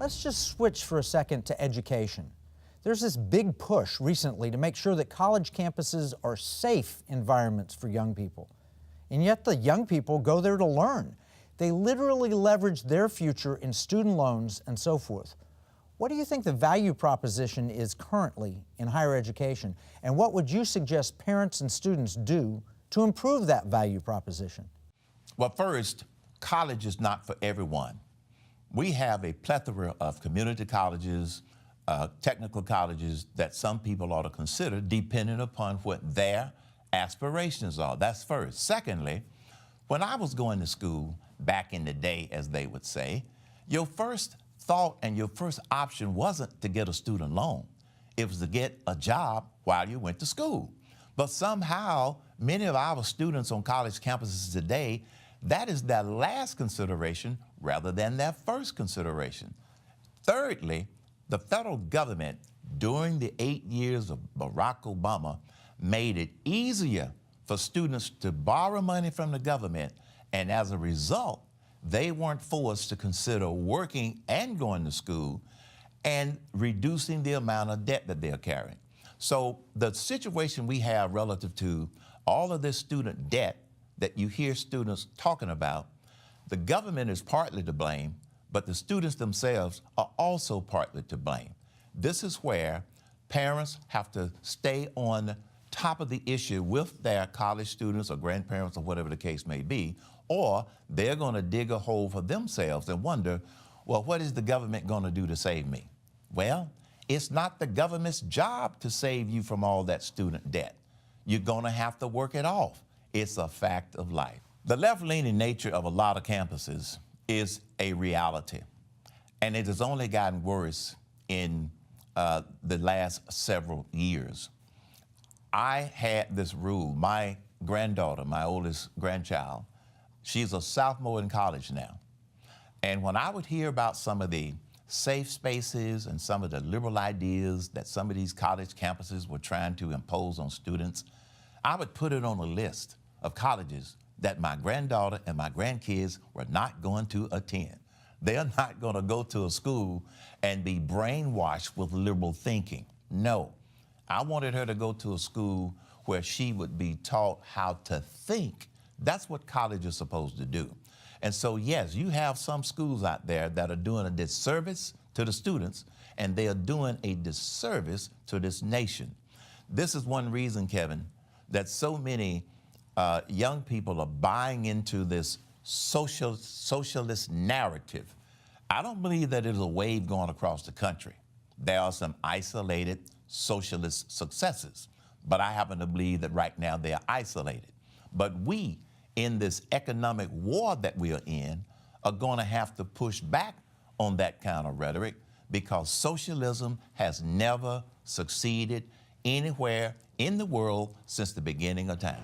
Let's just switch for a second to education. There's this big push recently to make sure that college campuses are safe environments for young people. And yet the young people go there to learn. They literally leverage their future in student loans and so forth. What do you think the value proposition is currently in higher education? And what would you suggest parents and students do to improve that value proposition? Well, first, college is not for everyone. We have a plethora of community colleges, technical colleges that some people ought to consider depending upon what their aspirations are. That's first. Secondly, when I was going to school back in the day, as they would say, your first thought and your first option wasn't to get a student loan. It was to get a job while you went to school. But somehow, many of our students on college campuses today, that is their last consideration rather than their first consideration. Thirdly, the federal government, during the 8 years of Barack Obama, made it easier for students to borrow money from the government, and as a result, they weren't forced to consider working and going to school and reducing the amount of debt that they're carrying. So the situation we have relative to all of this student debt that you hear students talking about, the government is partly to blame, but the students themselves are also partly to blame. This is where parents have to stay on top of the issue with their college students or grandparents or whatever the case may be, or they're going to dig a hole for themselves and wonder, well, what is the government going to do to save me? Well, it's not the government's job to save you from all that student debt. You're going to have to work it off. It's a fact of life. The left-leaning nature of a lot of campuses is a reality, and it has only gotten worse in the last several years. I had this rule. My granddaughter, my oldest grandchild, she's a sophomore in college now. And when I would hear about some of the safe spaces and some of the liberal ideas that some of these college campuses were trying to impose on students, I would put it on a list of colleges that my granddaughter and my grandkids were not going to attend. They're not going to go to a school and be brainwashed with liberal thinking. No. I wanted her to go to a school where she would be taught how to think. That's what college is supposed to do. And so, yes, you have some schools out there that are doing a disservice to the students, and they are doing a disservice to this nation. This is one reason, Kevin, that so many young people are buying into this socialist narrative. I don't believe that there's a wave going across the country. There are some isolated socialist successes, but I happen to believe that right now they are isolated. But we, in this economic war that we are in, are going to have to push back on that kind of rhetoric because socialism has never succeeded anywhere in the world since the beginning of time.